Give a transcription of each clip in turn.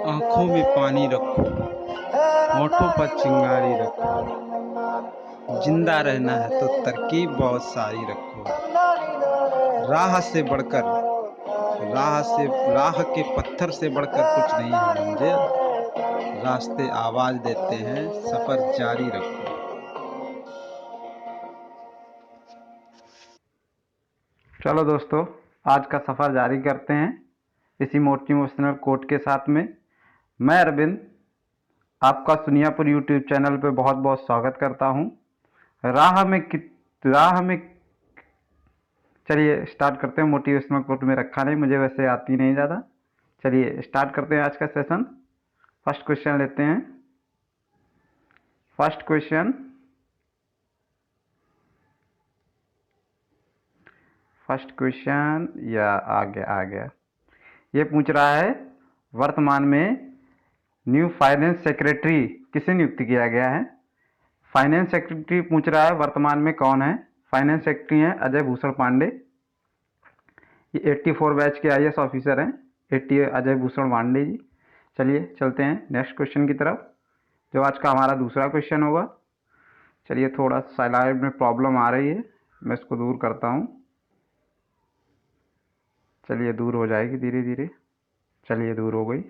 आंखों में पानी रखो, होठों पर चिंगारी रखो। जिंदा रहना है तो तरकीब बहुत सारी रखो। राह से बढ़कर, राह के पत्थर से बढ़कर कुछ नहीं है मंजिल। रास्ते आवाज देते हैं, सफर जारी रखो। चलो दोस्तों, आज का सफ़र जारी करते हैं इसी मोटिवेशनल कोट के साथ में। मैं अरविंद आपका सुनियापुर यूट्यूब चैनल पे बहुत बहुत स्वागत करता हूँ। राह में चलिए स्टार्ट करते हैं। मोटिवेशनल कोट में रखा नहीं, मुझे वैसे आती नहीं ज़्यादा। चलिए स्टार्ट करते हैं आज का सेशन। फर्स्ट क्वेश्चन लेते हैं। फर्स्ट क्वेश्चन या आ गया। ये पूछ रहा है, वर्तमान में न्यू फाइनेंस सेक्रेटरी किसे नियुक्त किया गया है। फाइनेंस सेक्रेटरी पूछ रहा है वर्तमान में कौन है। फाइनेंस सेक्रेटरी हैं अजय भूषण पांडे। ये 84 बैच के आईएएस ऑफिसर हैं, 80 अजय भूषण पांडे जी। चलिए चलते हैं नेक्स्ट क्वेश्चन की तरफ, जो आज का हमारा दूसरा क्वेश्चन होगा। चलिए, थोड़ा स्लाइड में प्रॉब्लम आ रही है, मैं इसको दूर करता हूँ। चलिए दूर हो जाएगी धीरे धीरे। चलिए दूर हो गई।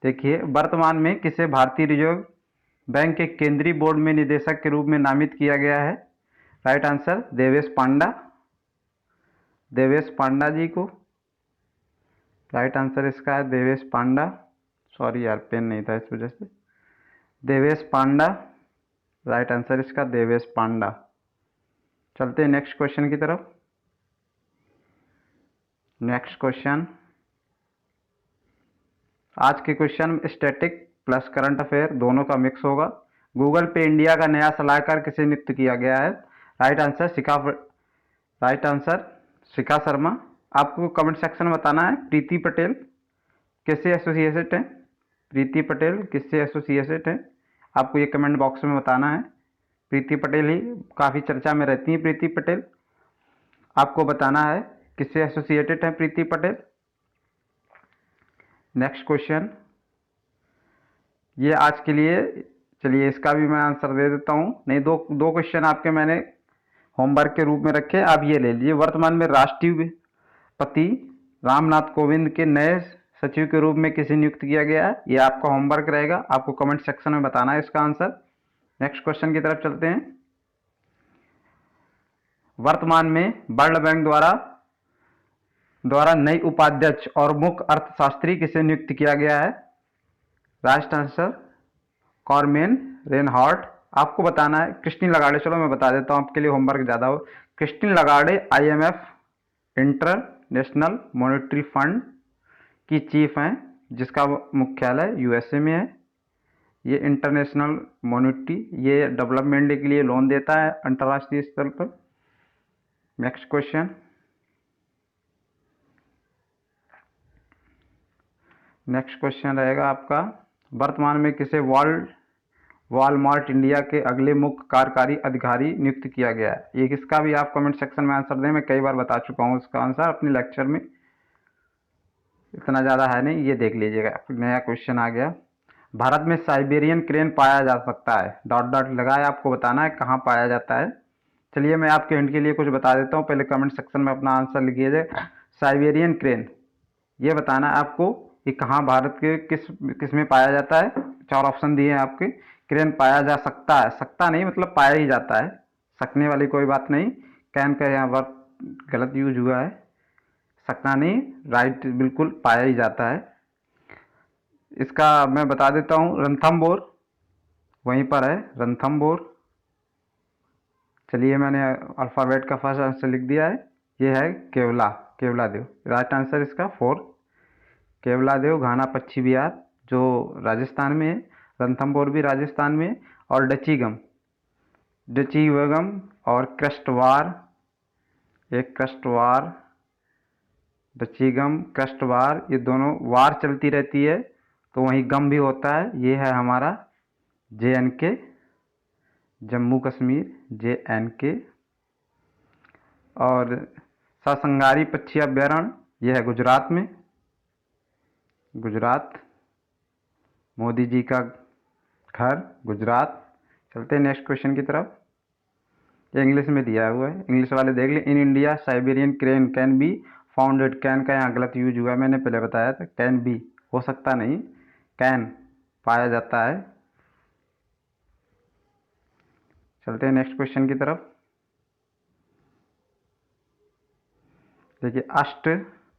देखिए, वर्तमान में किसे भारतीय रिजर्व बैंक के केंद्रीय बोर्ड में निदेशक के रूप में नामित किया गया है। राइट आंसर देवेश पांडा। देवेश पांडा जी को राइट आंसर इसका है देवेश पांडा। सॉरी यार, पेन नहीं था इस वजह से। देवेश पांडा राइट आंसर इसका देवेश पांडा। चलते हैं नेक्स्ट क्वेश्चन की तरफ। नेक्स्ट क्वेश्चन, आज के question static plus current affair दोनों का मिक्स होगा। गूगल पे इंडिया का नया सलाहकार किसे नियुक्त किया गया है। Right answer Shikha Sharma. आपको कमेंट सेक्शन में बताना है प्रीति पटेल किससे एसोसिएटेड है। प्रीति पटेल किससे एसोसिएटेड है, आपको ये कमेंट बॉक्स में बताना है। प्रीति पटेल ही काफ़ी चर्चा में रहती हैं। प्रीति पटेल, आपको बताना है किससे एसोसिएटेड है प्रीति पटेल। नेक्स्ट क्वेश्चन, ये आज के लिए, चलिए इसका भी मैं आंसर दे देता हूँ। नहीं, दो क्वेश्चन आपके मैंने होमवर्क के रूप में रखे, आप ये ले लीजिए। वर्तमान में राष्ट्रपति रामनाथ कोविंद के नए सचिव के रूप में किसे नियुक्त किया गया है, ये आपका होमवर्क रहेगा, आपको कमेंट सेक्शन में बताना है इसका आंसर। नेक्स्ट क्वेश्चन की तरफ चलते हैं। वर्तमान में वर्ल्ड बैंक द्वारा नई उपाध्यक्ष और मुख्य अर्थशास्त्री किसे नियुक्त किया गया है। Right answer Carmen Reinhart. आपको बताना है क्रिस्टीन लगाड़े। चलो मैं बता देता हूँ, आपके लिए होमवर्क ज़्यादा हो। Christine Lagarde IMF International Monetary Fund की चीफ हैं, जिसका मुख्यालय यूएसए में है। ये इंटरनेशनल मॉनेटरी, ये डेवलपमेंट के लिए लोन देता है अंतर्राष्ट्रीय स्तर पर। नेक्स्ट क्वेश्चन, रहेगा आपका, वर्तमान में किसे वॉलमार्ट इंडिया के अगले मुख्य कार्यकारी अधिकारी नियुक्त किया गया है। ये किसका भी आप कमेंट सेक्शन में आंसर दें, मैं कई बार बता चुका हूँ इसका आंसर अपने लेक्चर में, इतना ज़्यादा है नहीं, ये देख लीजिएगा। नया क्वेश्चन आ गया, भारत में साइबेरियन क्रेन पाया जा सकता है, डॉट डॉट लगाए, आपको बताना है कहाँ पाया जाता है। चलिए मैं आपके हिंट के लिए कुछ बता देता हूँ, पहले कमेंट सेक्शन में अपना आंसर लिखिए। साइबेरियन क्रेन, ये बताना है आपको कि कहाँ भारत के किस में पाया जाता है। 4 ऑप्शन दिए हैं आपके। क्रेन पाया जा सकता है, सकता नहीं मतलब पाया ही जाता है, सकने वाली कोई बात नहीं। कैन का यहाँ वर्ड गलत यूज हुआ है, सकना नहीं, राइट बिल्कुल पाया ही जाता है। इसका मैं बता देता हूँ, रणथंबोर वहीं पर है, रणथंबोर। चलिए मैंने अल्फ़ाबेट का फर्स्ट आंसर लिख दिया है, ये है केवलादेव। राइट आंसर इसका 4 केवलादेव, घाना पश्चिम बिहार जो राजस्थान में है। रणथंबोर भी राजस्थान में, और डचीगम और क्रस्टवार, एक क्रस्टवार, डचीगम क्रस्टवार, ये दोनों वार चलती रहती है तो वहीं गम भी होता है। ये है हमारा JNK, जम्मू कश्मीर, JNK। और सासंगारी पक्षी अभ्यारण्य, यह है गुजरात में। गुजरात। मोदी जी का घर गुजरात। चलते हैं नेक्स्ट क्वेश्चन की तरफ। ये इंग्लिश में दिया हुआ है, इंग्लिश वाले देख लें। In India Siberian crane can be founded. Can का यहाँ गलत यूज हुआ है, मैंने पहले बताया था। कैन बी हो सकता नहीं, कैन पाया जाता है। चलते हैं नेक्स्ट क्वेश्चन की तरफ। देखिए, अष्ट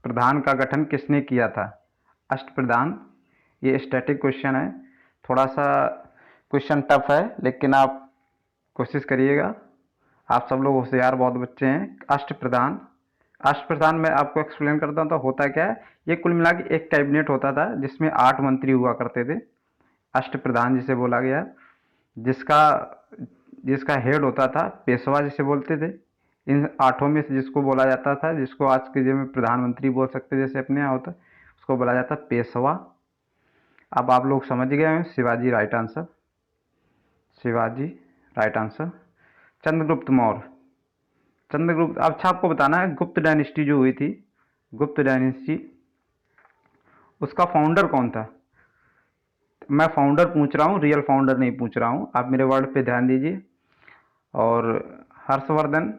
प्रधान का गठन किसने किया था? अष्ट प्रधान, ये स्टैटिक क्वेश्चन है, थोड़ा सा क्वेश्चन टफ है, लेकिन आप कोशिश करिएगा। आप सब लोग होशियार बहुत बच्चे हैं। अष्ट प्रधान, अष्ट प्रधान मैं आपको एक्सप्लेन करता हूँ तो होता क्या है। ये कुल मिला के एक कैबिनेट होता था जिसमें 8 मंत्री हुआ करते थे। अष्ट प्रधान जिसे बोला गया, जिसका जिसका हेड होता था पेशवा जिसे बोलते थे। इन 8 में से जिसको बोला जाता था, जिसको आज के दिन में प्रधानमंत्री बोल सकते जैसे अपने यहाँ होता, उसको बोला जाता पेशवा। अब आप लोग समझ गए हैं, Shivaji right answer, Shivaji right answer. Chandragupta Maurya, Chandragupta. अच्छा, आपको बताना है गुप्त डायनेस्टी जो हुई थी, गुप्त डायनेस्टी, उसका फाउंडर कौन था? मैं फाउंडर पूछ रहा हूँ, रियल फाउंडर नहीं पूछ रहा हूँ। आप मेरे वर्ड पे ध्यान दीजिए। और हर्षवर्धन,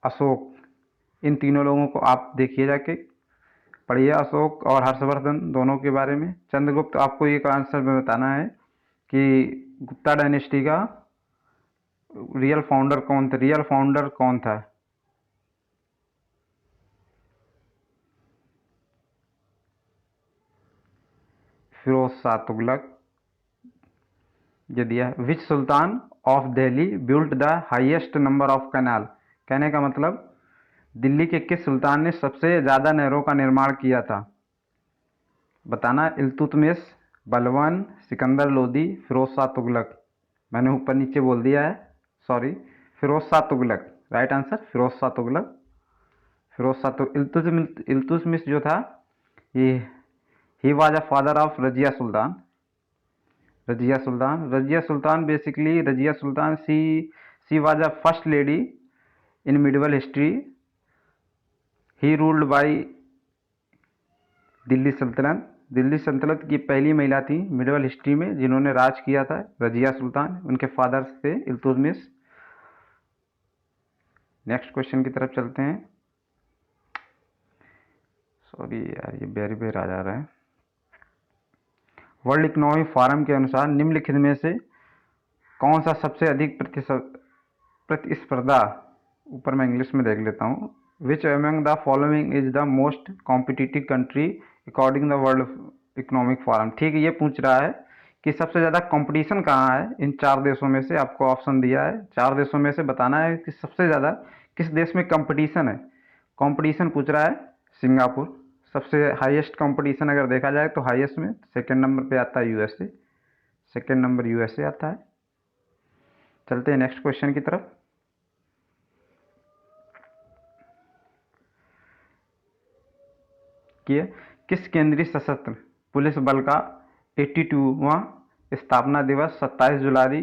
अशोक, इन तीनों लोगों को आप देखिए, जाके पढ़िए अशोक और हर्षवर्धन दोनों के बारे में। चंद्रगुप्त, आपको एक आंसर में बताना है कि गुप्ता डायनेस्टी का रियल फाउंडर कौन था, रियल फाउंडर कौन था? फिरोज शाह तुगलक। ये दिया है। Which sultan of Delhi built the highest number of canal. कहने का मतलब, दिल्ली के किस सुल्तान ने सबसे ज़्यादा नहरों का निर्माण किया था? बताना। इल्तुतमिश, बलवन, सिकंदर लोदी, फिरोज शाह तुगलक। मैंने ऊपर नीचे बोल दिया है, sorry. Firoz Shah Tughlaq right answer, Firoz Shah Tughlaq. Firoz Shah तो इल्तुतमिश जो था, ये he was a father of Razia Sultan. Razia Sultan, Razia Sultan basically, Razia Sultan she was a first lady in medieval history. He ruled by Delhi Saltanat. Delhi सल्तनत की पहली महिला थी मिडिवल हिस्ट्री में जिन्होंने राज किया था, रजिया सुल्तान। उनके फादर थे इल्तुतमिश। नेक्स्ट क्वेश्चन की तरफ चलते हैं। सॉरी यार, ये बेरी बेर आ जा रहा है। वर्ल्ड इकोनॉमिक फोरम के अनुसार निम्नलिखित में से कौन सा सबसे अधिक प्रतिस्पर्धा, ऊपर मैं इंग्लिश में देख लेता हूँ। Which among the following is the most competitive country according the world economic forum. ठीक है, ये पूछ रहा है कि सबसे ज़्यादा कंपटीशन कहाँ है इन 4 देशों में से। आपको ऑप्शन दिया है, 4 देशों में से बताना है कि सबसे ज़्यादा किस देश में कंपटीशन है। कंपटीशन पूछ रहा है सिंगापुर। सबसे हाईएस्ट कंपटीशन अगर देखा जाए तो हाईएस्ट में सेकंड नंबर पे आता है यूएसए, सेकंड नंबर यूएसए आता है। चलते हैं नेक्स्ट क्वेश्चन की तरफ। कि किस केंद्रीय सशस्त्र पुलिस बल का 82वां स्थापना दिवस 27 जुलाई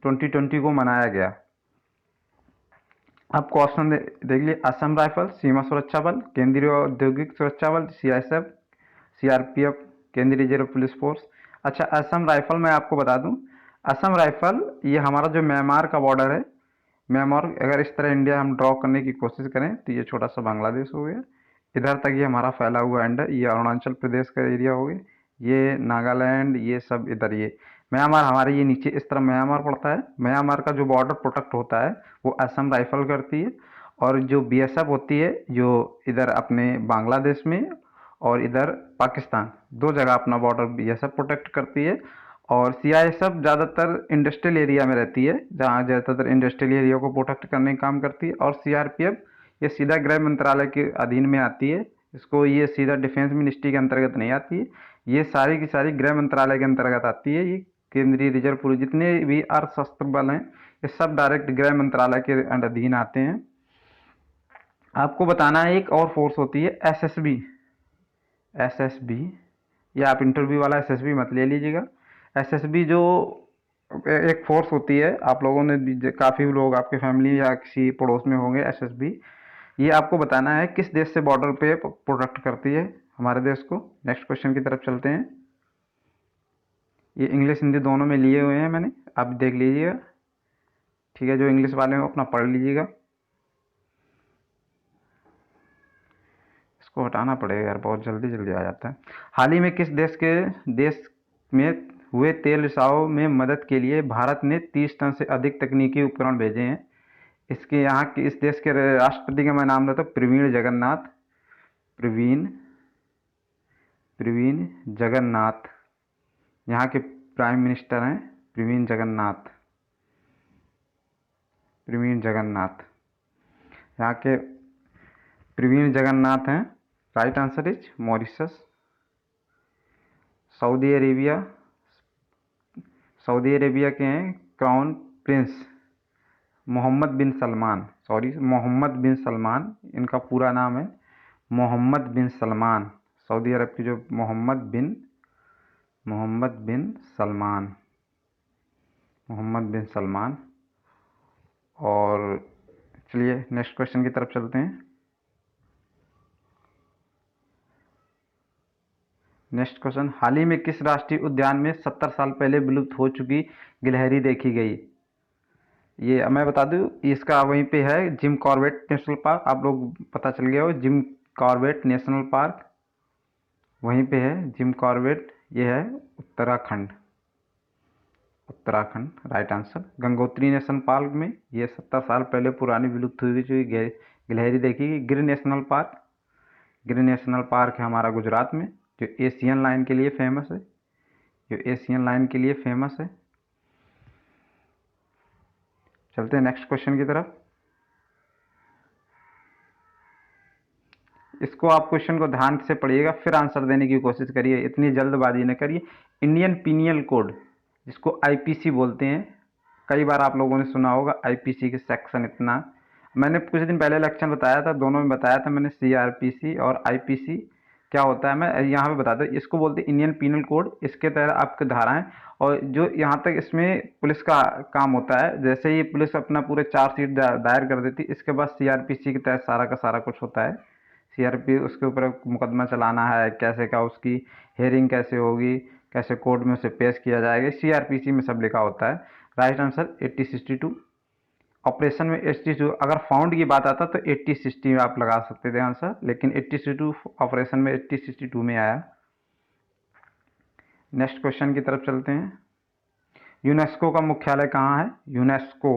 2020 को मनाया गया? आपको ऑप्शन देख लिए। असम राइफल, सीमा सुरक्षा बल, केंद्रीय औद्योगिक सुरक्षा बल, सीआईएसएफ, सीआरपीएफ, केंद्रीय रिजर्व पुलिस फोर्स। अच्छा, असम राइफल मैं आपको बता दूं, असम राइफल ये हमारा जो म्यांमार का बॉर्डर है, म्यांमार, अगर इस तरह इंडिया हम ड्रॉ करने की कोशिश करें तो ये छोटा सा बांग्लादेश हो गया, इधर तक ये हमारा फैला हुआ एंड ये अरुणाचल प्रदेश का एरिया हो गया, ये नागालैंड, ये सब इधर, ये म्यांमार हमारे ये नीचे इस तरह म्यांमार पड़ता है। म्यांमार का जो बॉर्डर प्रोटेक्ट होता है वो असम राइफल करती है। और जो बीएसएफ होती है जो इधर अपने बांग्लादेश में और इधर पाकिस्तान, दो जगह अपना बॉर्डर बीएसएफ प्रोटेक्ट करती है। और सीआईएसएफ ज़्यादातर इंडस्ट्रियल एरिया में रहती है, जहाँ ज़्यादातर इंडस्ट्रियल एरिया को प्रोटेक्ट करने का काम करती है। और सीआरपीएफ ये सीधा गृह मंत्रालय के अधीन में आती है, इसको ये सीधा डिफेंस मिनिस्ट्री के अंतर्गत नहीं आती है, ये सारी की सारी गृह मंत्रालय के अंतर्गत आती है। ये केंद्रीय रिजर्व पुलिस जितने भी अर्धशस्त्र बल हैं ये सब डायरेक्ट गृह मंत्रालय के अधीन आते हैं। आपको बताना है एक और फोर्स होती है एसएसबी। एसएसबी, या आप इंटरव्यू वाला एसएसबी मत ले लीजिएगा। एसएसबी जो एक फोर्स होती है, आप लोगों ने काफ़ी लोग आपके फैमिली या किसी पड़ोस में होंगे एसएसबी। ये आपको बताना है किस देश से बॉर्डर पे प्रोटेक्ट करती है। हमारे देश को। नेक्स्ट क्वेश्चन की तरफ चलते हैं। ये इंग्लिश हिंदी दोनों में लिए हुए हैं मैंने, आप देख लीजिएगा। ठीक है, जो इंग्लिश वाले हैं अपना पढ़ लीजिएगा। इसको हटाना पड़ेगा यार, बहुत जल्दी जल्दी आ जाता है। हाल ही में किस देश में हुए तेल रिसाव में मदद के लिए भारत ने 30 टन से अधिक तकनीकी उपकरण भेजे हैं? इसके यहाँ के इस देश के राष्ट्रपति का मैं नाम लेता हूँ, प्रवीण जगन्नाथ। प्रवीण प्रवीण जगन्नाथ। यहाँ के प्राइम मिनिस्टर हैं प्रवीण जगन्नाथ। प्रवीण जगन्नाथ यहाँ के प्रवीण जगन्नाथ हैं। Right answer is Mauritius. Saudi Arabia. Saudi Arabia के हैं क्राउन प्रिंस मोहम्मद बिन सलमान, मोहम्मद बिन सलमान, इनका पूरा नाम है मोहम्मद बिन सलमान। सऊदी अरब के जो मोहम्मद बिन सलमान, मोहम्मद बिन सलमान। और चलिए नेक्स्ट क्वेश्चन की तरफ चलते हैं। नेक्स्ट क्वेश्चन, हाल ही में किस राष्ट्रीय उद्यान में 70 साल पहले विलुप्त हो चुकी गिलहरी देखी गई? ये मैं बता दूं, इसका वहीं पे है जिम कॉर्बेट नेशनल पार्क। आप लोग पता चल गया हो, जिम कॉर्बेट नेशनल पार्क वहीं पे है जिम कॉर्बेट। ये है Uttarakhand. Uttarakhand right answer. Gangotri national park में ये 70 साल पहले पुरानी विलुप्त हुई जो गिलहरी देखी गई। गिर नेशनल पार्क, गिर नेशनल पार्क है हमारा गुजरात में, जो एशियन लायन के लिए फेमस है, जो एशियन लायन के लिए फेमस है। चलते हैं नेक्स्ट क्वेश्चन की तरफ। इसको आप क्वेश्चन को ध्यान से पढ़िएगा, फिर आंसर देने की कोशिश करिए, इतनी जल्दबाजी न करिए। इंडियन पीनियल कोड, जिसको आईपीसी बोलते हैं, कई बार आप लोगों ने सुना होगा आईपीसी के सेक्शन। इतना मैंने कुछ दिन पहले लेक्चर बताया था, दोनों में बताया था मैंने, सीआरपीसी और आईपीसी क्या होता है मैं यहाँ पे बताता हूँ। इसको बोलते हैं इंडियन पीनल कोड। इसके तहत आपकी धाराएं, और जो यहाँ तक इसमें पुलिस का काम होता है, जैसे ही पुलिस अपना पूरे चार्जशीट दायर कर देती, इसके बाद सीआरपीसी के तहत सारा का सारा कुछ होता है। सीआरपी उसके ऊपर मुकदमा चलाना है, कैसे क्या उसकी हेयरिंग कैसे होगी, कैसे कोर्ट में उसे पेश किया जाएगा, सीआरपीसी में सब लिखा होता है। Right answer 8062। ऑपरेशन में 82, अगर फाउंड की बात आता तो 8060 आप लगा सकते थे आंसर, लेकिन 8062 ऑपरेशन में 8062 में आया। नेक्स्ट क्वेश्चन की तरफ चलते हैं। यूनेस्को का मुख्यालय कहाँ है? UNESCO,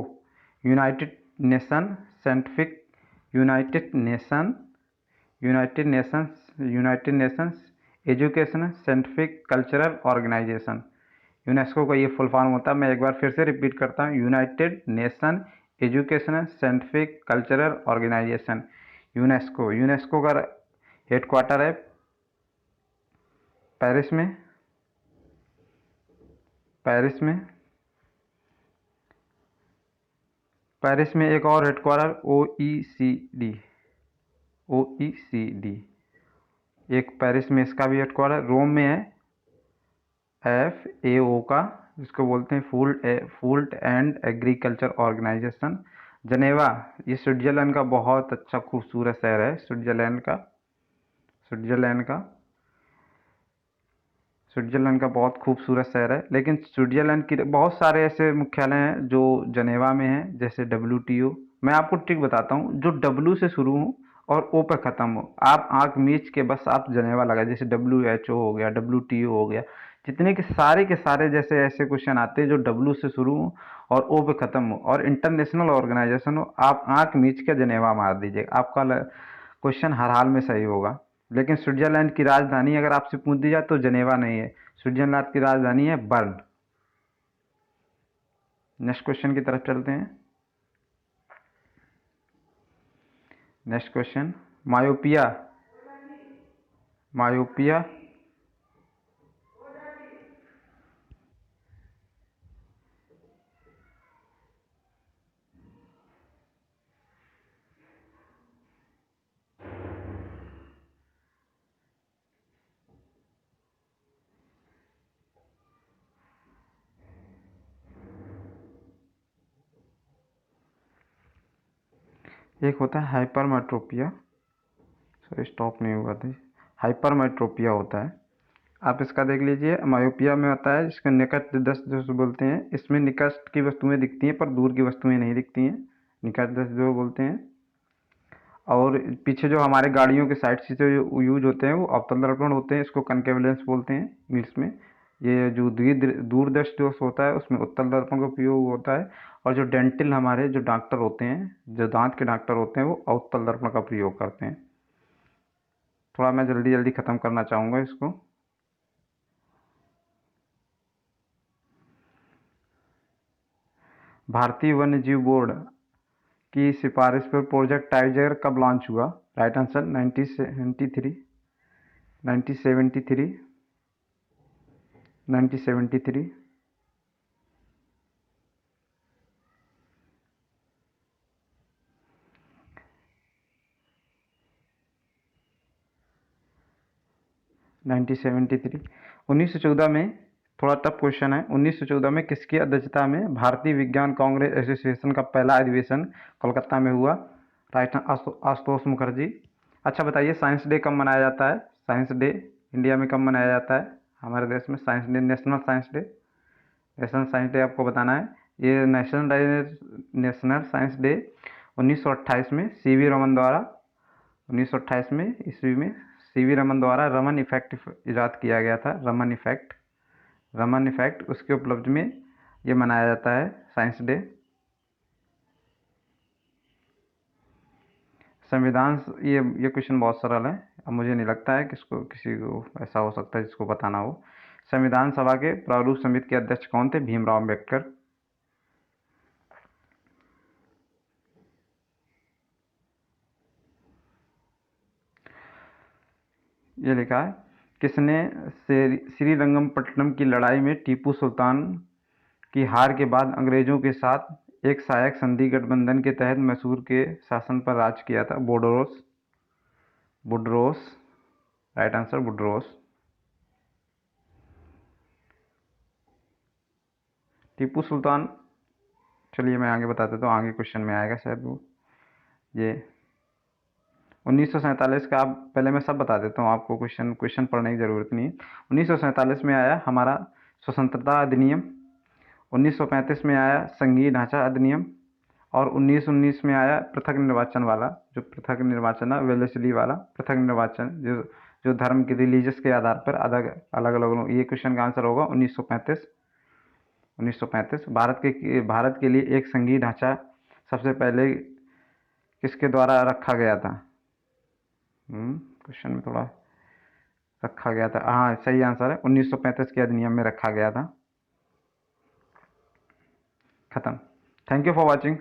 united nation scientific, united nations education scientific cultural organisation. UNESCO का ये फुल फॉर्म होता है, मैं एक बार फिर से रिपीट करता हूँ, united nation educational scientific cultural organisation, UNESCO. UNESCO का हेडक्वार्टर है पेरिस में। पेरिस में एक और हेडक्वार्टर ओईसीडी, एक पेरिस में इसका भी हेडक्वार्टर। रोम में है FAO का, जिसको बोलते हैं फूड एंड एग्रीकल्चर ऑर्गेनाइजेशन। जनेवा, ये स्विट्जरलैंड का बहुत अच्छा खूबसूरत शहर है, स्विट्जरलैंड का बहुत खूबसूरत शहर है। लेकिन स्विट्जरलैंड की बहुत सारे ऐसे मुख्यालय हैं जो जनेवा में हैं, जैसे WTO। मैं आपको ट्रिक बताता हूँ, जो W से शुरू हो और O पे ख़त्म हो, आप आंख मीच के बस आप जनेवा लगा, जैसे WHO हो गया, WTO हो गया, जितने के सारे जैसे ऐसे क्वेश्चन आते हैं जो W से शुरू हो और O पे ख़त्म हो और इंटरनेशनल ऑर्गेनाइजेशन हो, आप आंख मीच के जनेवा मार दीजिएगा, आपका क्वेश्चन हर हाल में सही होगा। लेकिन स्विट्जरलैंड की राजधानी अगर आपसे पूछ दी जाए तो जनेवा नहीं है, स्विट्जरलैंड की राजधानी है बर्न। नेक्स्ट क्वेश्चन की तरफ चलते हैं। नेक्स्ट क्वेश्चन, मायोपिया एक होता है हाइपरमेट्रोपिया, सॉरी स्टॉप नहीं हुआ था, हाइपरमेट्रोपिया होता है। आप इसका देख लीजिए, मायोपिया में होता है जिसको निकट दृष्टि दोष बोलते हैं। इसमें निकट की वस्तुएं दिखती हैं पर दूर की वस्तुएं नहीं दिखती हैं, निकट दृष्टि दोष बोलते हैं। और पीछे जो हमारे गाड़ियों के साइड से जो यूज होते हैं वो अवतल दर्पण होते हैं, इसको कनकेव लेंस बोलते हैं इंग्लिश में। ये जो दूरदृष्टि दोष होता है उसमें उत्तल दर्पण का उपयोग होता है। और जो डेंटल हमारे जो डॉक्टर होते हैं, जो दांत के डॉक्टर होते हैं, वो अवतल दर्पण का प्रयोग करते हैं। थोड़ा मैं जल्दी जल्दी ख़त्म करना चाहूँगा इसको। भारतीय वन्य जीव बोर्ड की सिफारिश पर प्रोजेक्ट टाइगर कब लॉन्च हुआ? Right answer 1973, 1973, 1973, 1973। 1914 में, थोड़ा टफ क्वेश्चन है, 1914 में किसकी अध्यक्षता में भारतीय विज्ञान कांग्रेस एसोसिएशन का पहला अधिवेशन कोलकाता में हुआ? राइट, आशुतोष मुखर्जी। अच्छा बताइए, साइंस डे कब मनाया जाता है? साइंस डे इंडिया में कब मनाया जाता है हमारे देश में? Science day, national science day, national science day आपको बताना है। ये नेशनल साइंस डे 1928 में सीवी रमन द्वारा, 1928 में ईस्वी में सीवी रमन द्वारा रमन इफेक्ट इजाद किया गया था। रमन इफेक्ट, रमन इफेक्ट, उसके उपलब्ध में ये मनाया जाता है साइंस डे। संविधान, ये क्वेश्चन बहुत सरल है, अब मुझे नहीं लगता है किसको किसी को ऐसा हो सकता है जिसको बताना हो। संविधान सभा के प्रारूप समिति के अध्यक्ष कौन थे? भीमराव अम्बेडकर। ये लिखा है, किसने श्रीरंगपट्टनम की लड़ाई में टीपू सुल्तान की हार के बाद अंग्रेजों के साथ एक सहायक संधि गठबंधन के तहत मैसूर के शासन पर राज किया था? बोडरोस, बुडरोस, राइट आंसर बुडरोस। टीपू सुल्तान, चलिए मैं आगे बता देता हूँ, आगे क्वेश्चन में आएगा शायद वो। ये 1947 का, आप पहले मैं सब बता देता हूँ आपको, क्वेश्चन पढ़ने की ज़रूरत नहीं है। 1947 में आया हमारा स्वतंत्रता अधिनियम, 1935 में आया संघीय ढांचा अधिनियम, और 1919 में आया पृथक निर्वाचन वाला, जो पृथक निर्वाचन है वेलेस्ली वाला पृथक निर्वाचन, जो जो धर्म के रिलीजियस के आधार पर अलग अलग अलग। ये क्वेश्चन का आंसर होगा 1935। 1935 भारत के लिए एक संघीय ढांचा सबसे पहले किसके द्वारा रखा गया था? क्वेश्चन में थोड़ा रखा गया था, हाँ सही आंसर है, 1935 के अधिनियम में रखा गया था। खत्म। Thank you for watching.